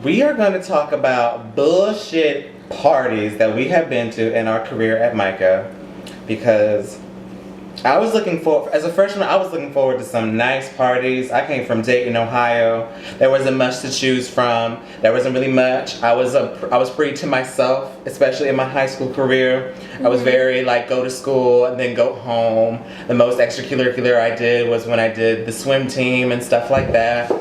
We are going to talk about bullshit parties that we have been to in our career at Micah, because I was looking for, as a freshman, I was looking forward to some nice parties. I came from Dayton, Ohio. There wasn't much to choose from. There wasn't really much. I was pretty to myself, especially in my high school career. I was very like go to school and then go home. The most extracurricular I did was when I did the swim team and stuff like that.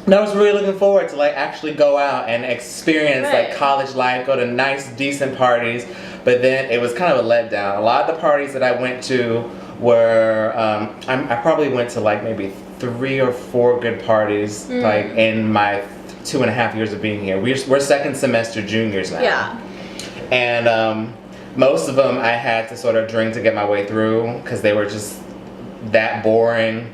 And I was really looking forward to like actually go out and experience like college life, go to nice, decent parties. But then it was kind of a letdown. A lot of the parties that I went to were, I probably went to like maybe 3 or 4 good parties like in my 2.5 years of being here. We're second semester juniors now. Yeah. And most of them I had to sort of drink to get my way through because they were just that boring.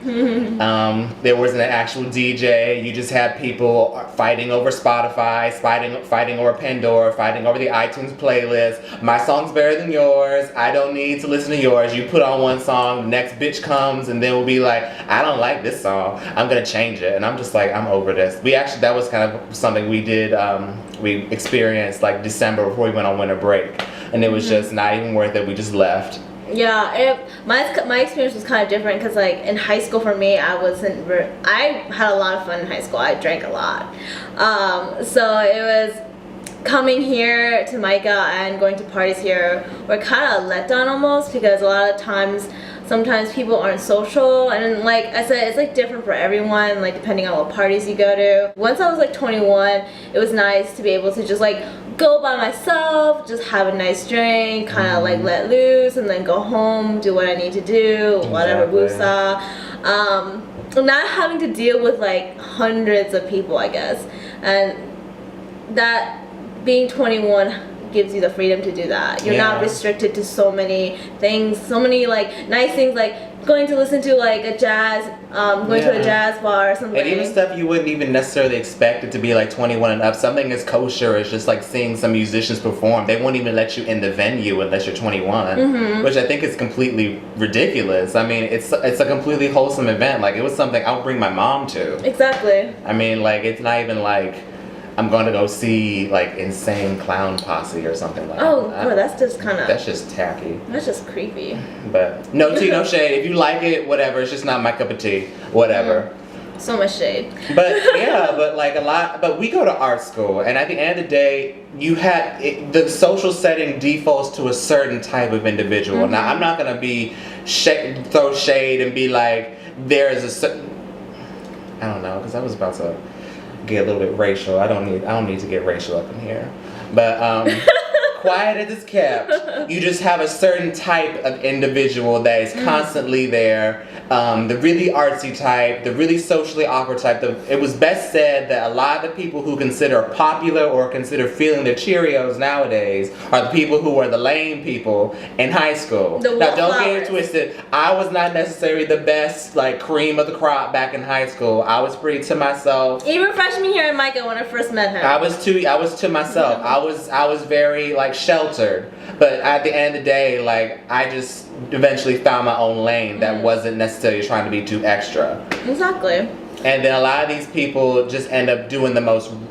There wasn't an actual DJ. You just had people fighting over Spotify, fighting over Pandora, fighting over the iTunes playlist. My song's better than yours. I don't need to listen to yours. You put on one song, the next bitch comes, and then we'll be like, I don't like this song. I'm gonna change it. And I'm just like, I'm over this. That was kind of something we did. We experienced like December before we went on winter break, and it was just not even worth it. We just left. Yeah, my experience was kind of different because like in high school for me, I had a lot of fun in high school. I drank a lot, so it was coming here to Micah and going to parties here were kind of a letdown almost, because a lot of times sometimes people aren't social, and like I said, it's like different for everyone, like depending on what parties you go to. Once I was like 21, it was nice to be able to just like go by myself, just have a nice drink, kind of like let loose, and then go home, do what I need to do, whatever woosah. Not having to deal with like hundreds of people, I guess, and that being 21 gives you the freedom to do that. You're not restricted to so many things, so many like nice things, like going to listen to like a jazz, going to a jazz bar or something. And even stuff you wouldn't even necessarily expect it to be like 21 and up. Something as kosher as just like seeing some musicians perform. They won't even let you in the venue unless you're 21, which I think is completely ridiculous. I mean, it's a completely wholesome event. Like, it was something I would bring my mom to. Exactly. I mean, like, it's not even like I'm going to go see like Insane Clown Posse or something like that. Oh, well, that's just kind of... That's just tacky. That's just creepy. But no tea, no shade. If you like it, whatever. It's just not my cup of tea. Whatever. So much shade. But yeah, but like but we go to art school, and at the end of the day, the social setting defaults to a certain type of individual. Now, I'm not going to throw shade and be like, there's a... I don't know, because I was about to get a little bit racial. I don't need to get racial up in here. But quiet as it's kept, you just have a certain type of individual that is constantly there. The really artsy type, the really socially awkward type. It was best said that a lot of the people who consider popular or consider feeling their Cheerios nowadays are the people who were the lame people in high school. Now, don't get it twisted. I was not necessarily the best, like, cream of the crop back in high school. I was pretty to myself. Even freshman year in Micah when I first met him. I was to myself. I was very like sheltered, but at the end of the day, like, I just eventually found my own lane that wasn't necessarily trying to be too extra. Exactly. And then a lot of these people just end up doing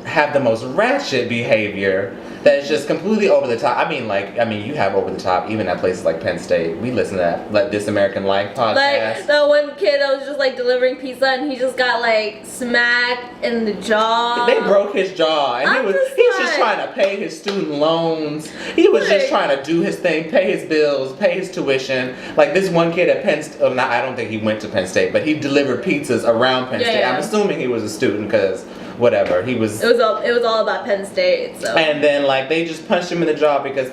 have the most ratchet behavior that is just completely over the top. I mean, you have over the top even at places like Penn State. We listen to that, like, This American Life podcast. Like that one kid that was just like delivering pizza and he just got like smacked in the jaw. They broke his jaw, and he was just trying to pay his student loans. He was just trying to do his thing, pay his bills, pay his tuition. Like this one kid at Penn State, I don't think he went to Penn State, but he delivered pizzas around Penn State. I'm assuming he was a student because whatever, he was... It was all about Penn State, so... And then, like, they just punched him in the jaw because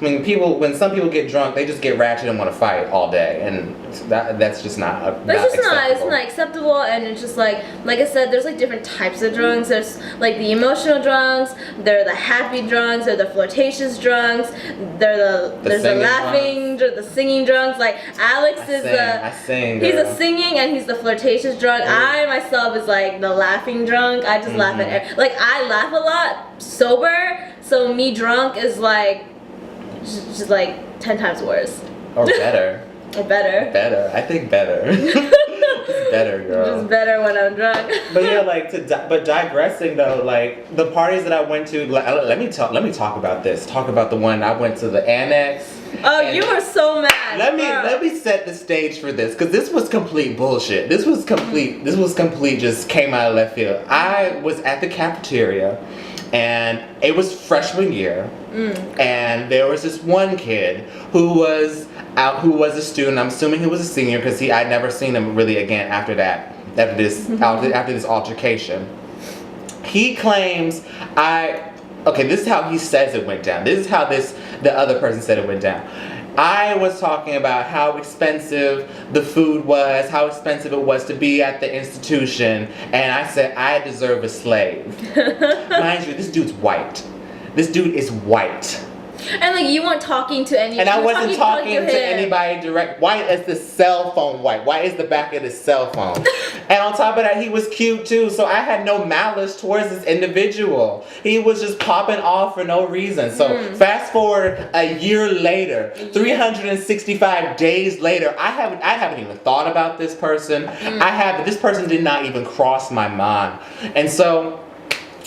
when some people get drunk, they just get ratchet and want to fight all day, and that's just not acceptable. It's not acceptable, and it's just like I said, there's like different types of drunks. There's like the emotional drunks, there are the happy drunks, there are the flirtatious drunks, there's the laughing, the singing drunks. Like Alex he's a singing and he's the flirtatious drunk. I myself is like the laughing drunk. I just laugh at like I laugh a lot sober, so me drunk is like just like 10 times worse. Or better. Or better. Better. I think better. It's better, girl. It's better when I'm drunk. But yeah, like but digressing though, like the parties that I went to. Let me talk about this. Talk about the one I went to, the Annex. Oh, you were so mad. Let me set the stage for this, because this was complete bullshit. This was complete. Just came out of left field. I was at the cafeteria, and it was freshman year, and there was this one kid who was a student. I'm assuming he was a senior, because I'd never seen him really again after that. After this altercation, he claims this is how he says it went down. This is how the other person said it went down. I was talking about how expensive the food was, how expensive it was to be at the institution, and I said I deserve a slave. Mind you, this dude's white. This dude is white. And like you weren't talking to anyone. And I wasn't talking to anybody direct. White as the cell phone white. White is the back of the cell phone. And on top of that, he was cute too. So I had no malice towards this individual. He was just popping off for no reason. So fast forward a year later, 365 days later, I haven't even thought about this person. This person did not even cross my mind. And so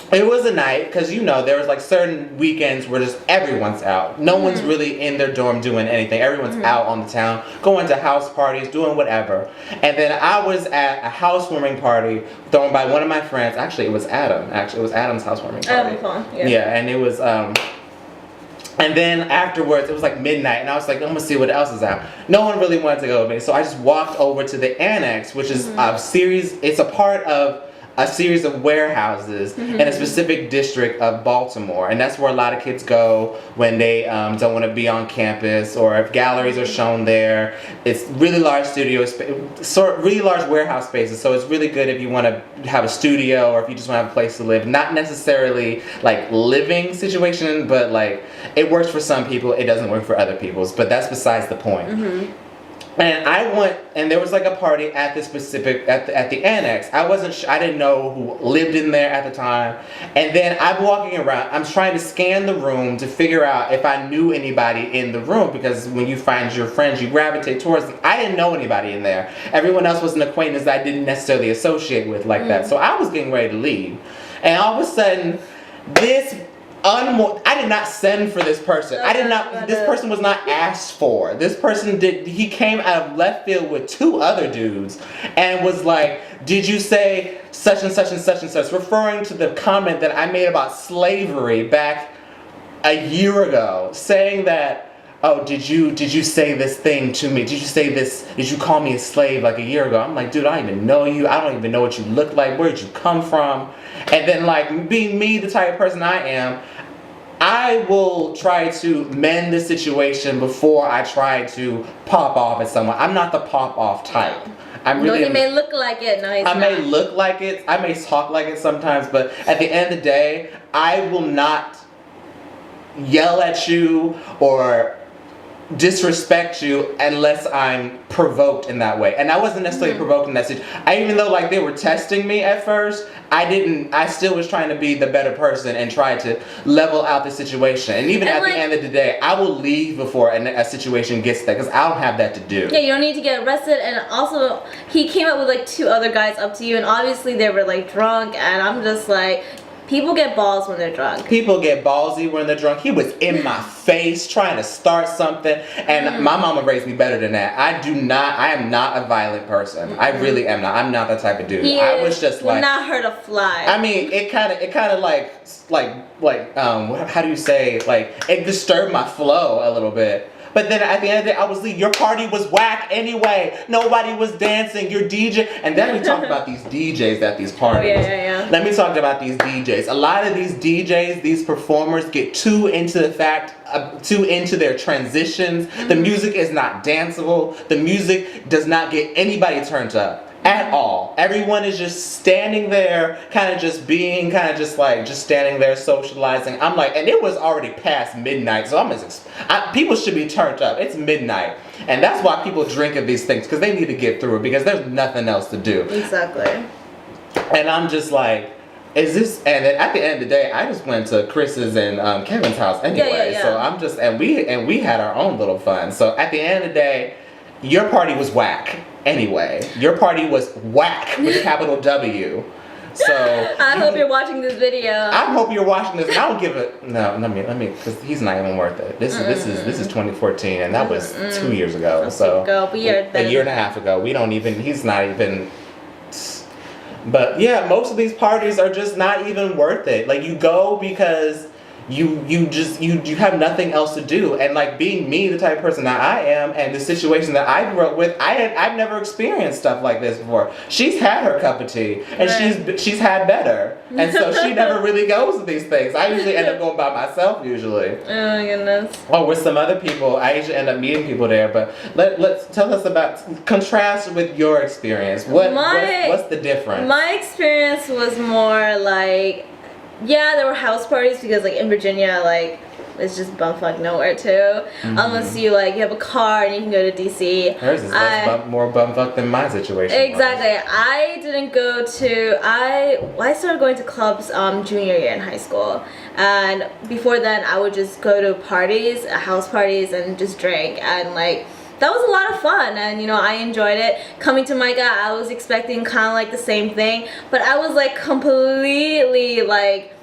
it was a night, because there was like certain weekends where just everyone's out. No one's really in their dorm doing anything. Everyone's out on the town, going to house parties, doing whatever. And then I was at a housewarming party thrown by one of my friends. Actually, it was Adam. It was Adam's housewarming party. Yeah, and it was and then afterwards, it was like midnight, and I was like, I'm gonna see what else is out. No one really wanted to go with me, so I just walked over to the Annex, which is it's a part of a series of warehouses in a specific district of Baltimore, and that's where a lot of kids go when they don't want to be on campus, or if galleries are shown there. It's really large really large warehouse spaces, so it's really good if you want to have a studio, or if you just want to have a place to live. Not necessarily like living situation, but like it works for some people, it doesn't work for other people, but that's besides the point. And I went, and there was like a party at the Annex. I didn't know who lived in there at the time. And then I'm walking around, I'm trying to scan the room to figure out if I knew anybody in the room, because when you find your friends, you gravitate towards them. I didn't know anybody in there. Everyone else was an acquaintance that I didn't necessarily associate with like that. So I was getting ready to leave. And all of a sudden, I did not send for this person. This person was not asked for. This person he came out of left field with two other dudes and was like, did you say such and such and such and such? Referring to the comment that I made about slavery back a year ago, saying that, oh, did you say this thing to me? Did you say this? Did you call me a slave like a year ago? I'm like, dude, I don't even know you. I don't even know what you look like. Where did you come from? And then, like, being me, the type of person I am, I will try to mend the situation before I try to pop off at someone. I'm not the pop off type. He may look like it. No, he's not. I may look like it. I may talk like it sometimes, but at the end of the day, I will not yell at you or disrespect you unless I'm provoked in that way. And I wasn't necessarily provoked in that situation. Even though like they were testing me at first, I still was trying to be the better person and try to level out the situation. And even at the end of the day, I will leave before a situation gets there, because I don't have that to do. Yeah, you don't need to get arrested. And also, he came up with like two other guys up to you, and obviously they were like drunk, and I'm just like, people get balls when they're drunk. People get ballsy when they're drunk. He was in my face trying to start something, and my mama raised me better than that. I am not a violent person. I really am not. I'm not that type of dude. I was just like, not hurt a fly. I mean, it kind of like how do you say, like, it disturbed my flow a little bit. But then at the end of the day, I was leaving. Your party was whack anyway. Nobody was dancing. Your DJ. And then we talk about these DJs at these parties. Yeah. Let me talk about these DJs. A lot of these DJs, these performers, get too into their transitions. The music is not danceable. The music does not get anybody turned up at all. Everyone is just standing there, kind of just standing there socializing. I'm like, and it was already past midnight, so people should be turned up. It's midnight, and that's why people drink at these things, because they need to get through it, because there's nothing else to do. Exactly. And I'm just like, is this? And then at the end of the day, I just went to Chris's and Kevin's house anyway. Yeah. So I'm just, and we had our own little fun. So at the end of the day, your party was whack anyway. Your party was whack with a capital W. So I hope you're watching this video. I hope you're watching this. And I don't give it. No, let me, because he's not even worth it. This is 2014, and that was 2 years ago. So a year and a half ago. We don't even. He's not even. But yeah, most of these parties are just not even worth it. Like, you go because you have nothing else to do, and like, being me, the type of person that I am, and the situation that I grew up with, I've never experienced stuff like this before. She's had her cup of tea, and she's had better, and so she never really goes to these things. I usually end up going by myself usually. Oh my goodness. Or with some other people. I usually end up meeting people there. But let's tell us about, contrast with your experience. What's the difference? My experience was more like, yeah, there were house parties because like in Virginia, like it's just bumfuck nowhere too. Unless you have a car and you can go to DC. Hers is more bumfuck than my situation. Exactly. I didn't go to. I started going to clubs junior year in high school, and before then I would just go to parties, house parties, and just drink, and like, that was a lot of fun, and I enjoyed it. Coming to Micah, I was expecting kind of like the same thing, but I was like completely like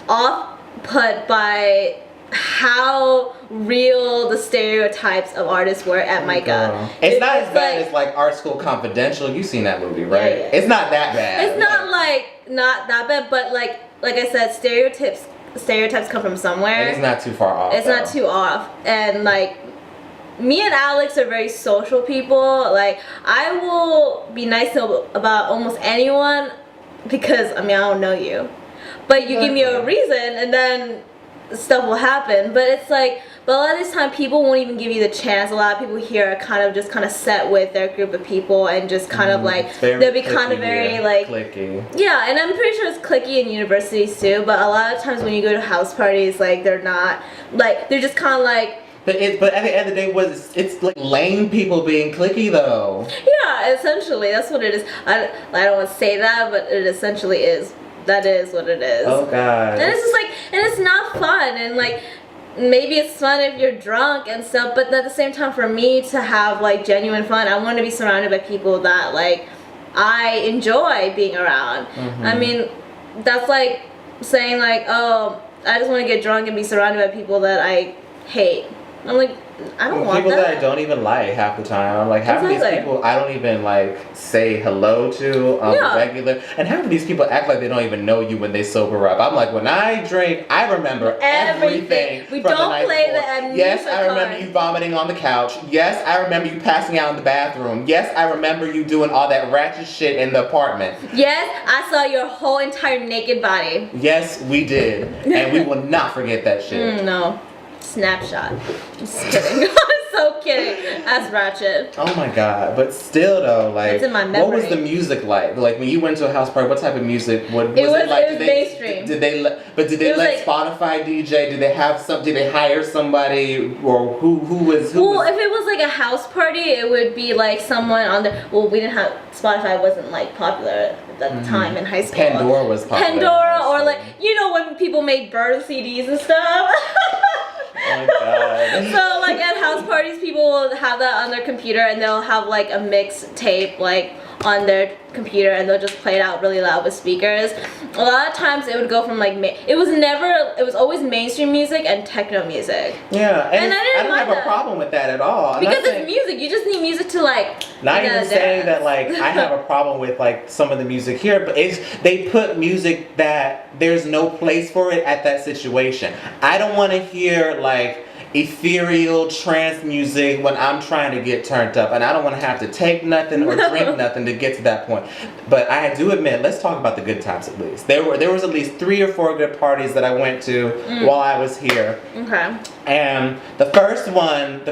off put by how real the stereotypes of artists were at Micah. It's not as bad as like Art School Confidential. You've seen that movie, right? Yeah. It's not that bad. It's not that bad, but like I said, stereotypes come from somewhere. And it's not too far off. It's not too off, and like, me and Alex are very social people. Like, I will be nice about almost anyone because, I don't know you. But you give me a reason, and then stuff will happen. But it's like, but a lot of this time people won't even give you the chance. A lot of people here are kind of set with their group of people, and just kind of like, they'll be kind of very like cliquey. Yeah, and I'm pretty sure it's cliquey in universities too. But a lot of times when you go to house parties, like, they're not, like, they're just kind of like. But at the end of the day, it's like lame people being cliquey though. Yeah, essentially, that's what it is. I don't want to say that, but it essentially is. That is what it is. Oh God. And it's just like, and it's not fun, and like, maybe it's fun if you're drunk and stuff, but at the same time, for me to have like genuine fun, I want to be surrounded by people that like I enjoy being around. I mean, that's like saying like, oh, I just want to get drunk and be surrounded by people that I hate. I'm like, I don't want people that. that I don't even like half the time. Like, half of these people I don't even like say hello to regular, and half of these people act like they don't even know you when they sober up. I'm like, when I drink, I remember everything. We from don't the night play before. the amnesia Yes, I remember card. you vomiting on the couch. Yes, I remember you passing out in the bathroom. Yes, I remember you doing all that ratchet shit in the apartment. Yes, I saw your whole entire naked body. Yes, we did, and we will not forget that shit. No. Snapshot. Just kidding. I'm so kidding. That's ratchet. Oh my God! But still, though, like, it's in my memory. What was the music like? Like, when you went to a house party, what type of music? Was it like? It was mainstream. Did they let Spotify DJ? Did they have some? Did they hire somebody, or who was? Well, if it was like a house party, it would be like someone on the. Well, we didn't have Spotify. Wasn't like popular at the time in high school. Pandora was popular. Pandora, or like, when people made bird CDs and stuff. Oh my God. So like at house parties, people will have that on their computer, and they'll have like a mix tape like on their computer, and they'll just play it out really loud with speakers. A lot of times it would go from like it was always mainstream music and techno music. Yeah, and I don't have that. a problem with that at all. Because it's music. You just need music to like. Not even saying that like I have a problem with like some of the music here, but they put music that there's no place for it at that situation. I don't want to hear like ethereal trance music when I'm trying to get turned up, and I don't want to have to take nothing or drink nothing to get to that point. But I do admit, let's talk about the good times at least. There was at least 3 or 4 good parties that I went to while I was here. Okay. And the first good one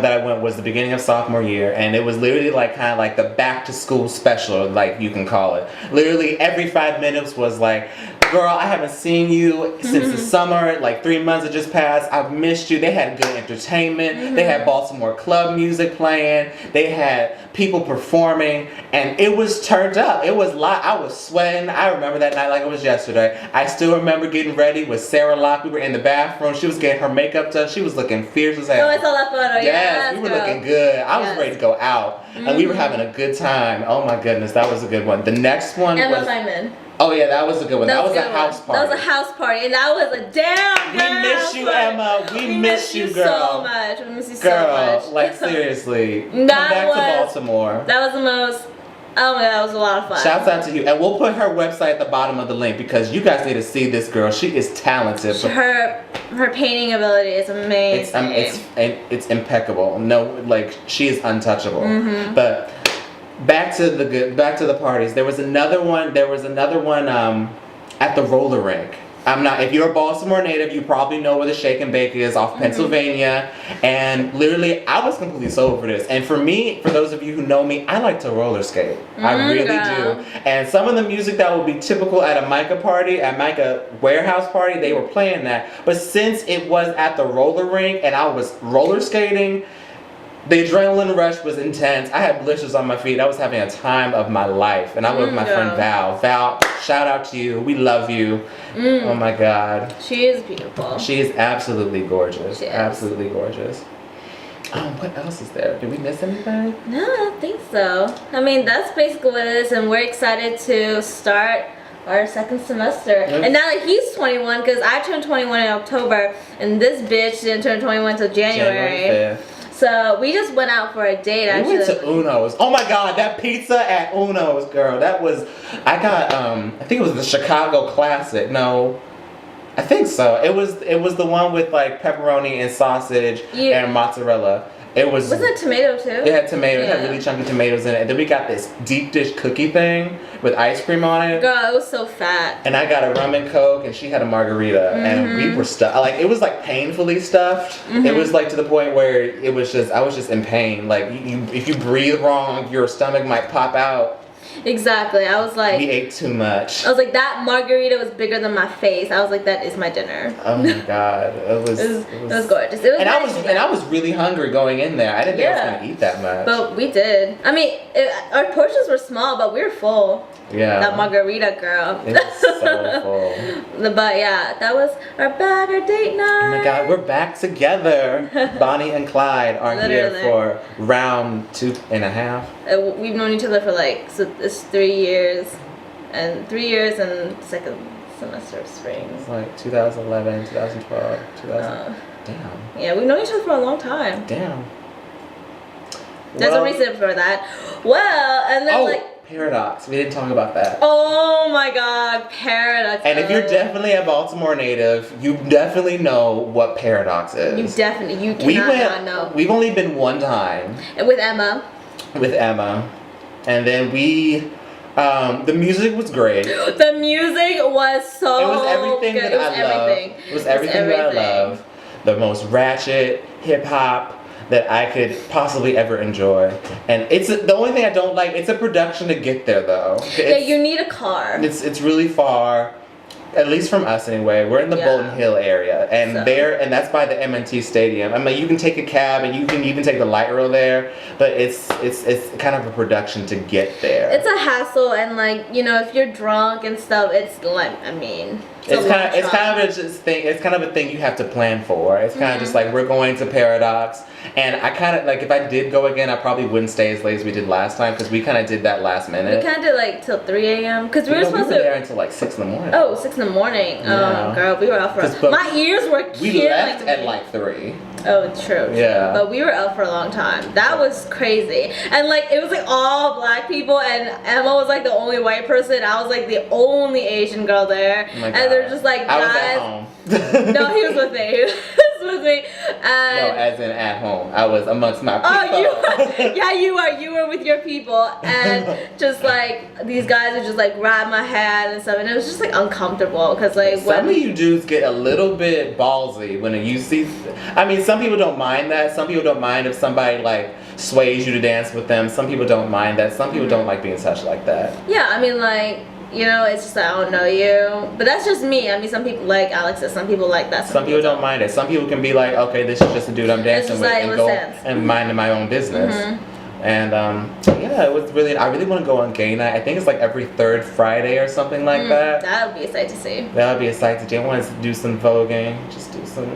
that I went was the beginning of sophomore year, and it was literally like kind of like the back to school special, like you can call it. Literally every 5 minutes was like Girl, I haven't seen you since the summer. Like 3 months have just passed. I've missed you. They had good entertainment. They had Baltimore club music playing. They had people performing, and it was turned up. It was live. I was sweating. I remember that night like it was yesterday. I still remember getting ready with Sarah Locke. We were in the bathroom. She was getting her makeup done. She was looking fierce as hell. Oh, I saw that photo. Yes, we were looking good. I was ready to go out, and we were having a good time. Oh my goodness, that was a good one. The next one Emma was. Simon. Oh yeah, that was a good one. That was a house party. That was a house party, and that was a damn girl. We miss you, Emma. We miss you, girl. So much. We miss you so Girl, much. like seriously, come back to Baltimore. That was the most. Oh my god, that was a lot of fun. Shouts out to you, and we'll put her website at the bottom of the link because you guys need to see this girl. She is talented. Her painting ability is amazing. It's impeccable. No, like she is untouchable. But. Back to the parties. There was another one at the roller rink. If you're a Baltimore native, you probably know where the Shake and Bake is off Pennsylvania. And literally, I was completely sober for this. And for me, for those of you who know me, I like to roller skate. I really do. And some of the music that would be typical at a Micah party, at Micah warehouse party, they were playing that. But since it was at the roller rink and I was roller skating, the adrenaline rush was intense. I had blisters on my feet. I was having a time of my life. And I was with my friend Val. Val, shout out to you. We love you. Oh my God. She is beautiful. She is absolutely gorgeous. She is. Absolutely gorgeous. What else is there? Did we miss anything? No, I don't think so. I mean, that's basically what it is. And we're excited to start our second semester. And now that he's 21, because I turned 21 in October, and this bitch didn't turn 21 until January 5th. So we just went out for a date. We went to Uno's. Oh my God, that pizza at Uno's, girl. That was, I think it was the Chicago Classic. No, I think so. It was the one with like pepperoni and sausage and mozzarella. Wasn't it tomato too? It had tomato. It had really chunky tomatoes in it. And then we got this deep dish cookie thing with ice cream on it. Girl, it was so fat. And I got a rum and coke, and she had a margarita, and we were stuffed. Like it was like painfully stuffed. It was like to the point where I was just in pain. Like if you breathe wrong, your stomach might pop out. Exactly. I was like, we ate too much. I was like, that margarita was bigger than my face. I was like, that is my dinner. Oh my God, it was gorgeous. It was I was really hungry going in there. I didn't think I was gonna eat that much. But we did. I mean, our portions were small, but we were full. Yeah. That margarita, girl. It was so full. But yeah, that was our date night. Oh my God, we're back together. Bonnie and Clyde are here for round 2.5. We've known each other for it's 3 years, and 3 years and second semester of spring. It's like 2011, 2012, 2000. Damn. Yeah, we've known each other for a long time. Damn. There's a reason for that. Well, and then Paradox. We didn't talk about that. Oh my God, Paradox. And if you're definitely a Baltimore native, you definitely know what Paradox is. You cannot not know. We've only been one time. With Emma. And then the music was great. The music was so It was everything good. that I love. It was everything that I love. The most ratchet hip hop that I could possibly ever enjoy. And it's the only thing I don't like. It's a production to get there though. You need a car. It's really far. At least from us anyway. We're in the Bolton Hill area, and that's by the M&T Stadium. I mean, you can take a cab, and you can even take the light rail there, but it's kind of a production to get there. It's a hassle, and if you're drunk and stuff, it's kind of a thing you have to plan for. It's kind of just like we're going to Paradox, and I kind of if I did go again, I probably wouldn't stay as late as we did last time because we kind of did that last minute. We kind of did till 3 a.m. because we were supposed to be there until 6 in the morning. Oh, 6 in the morning. Yeah. Oh, girl, we were up for. My ears were. We left at 3. Oh, true. Yeah. But we were up for a long time. That was crazy. And it was all black people, and Emma was the only white person. I was the only Asian girl there. Oh my God. And they're just guys. I was at home. No, he was with me. He was with me. And no, as in at home. I was amongst my people. Oh, you were with your people, and just these guys would just grab my hand and stuff, and it was just uncomfortable because some of you dudes get a little bit ballsy when you see. I mean, some people don't mind that. Some people don't mind if somebody sways you to dance with them. Some people don't mind that. Some people don't like being touched like that. Yeah, I mean you know, it's just like, I don't know you. But that's just me. I mean, some people like Alexis, some people like that. Some people don't mind it. Some people can be like, okay, this is just a dude I'm dancing with, like, and what go sense? and minding my own business. And yeah, it was really. I really want to go on gay night. I think it's like every third Friday or something like that. That would be a sight to see. That would be a sight to see. I want to do some voguing. Just do some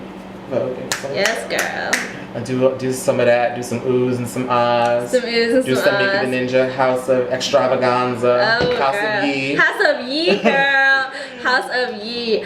voguing. Yes, girl. And do some of that. Do some oohs and some ahs. Some oohs and do some some ahs. Mickey the Ninja House of Extravaganza. Oh, House girl. of Yee. House of Yee, girl. House of Yee.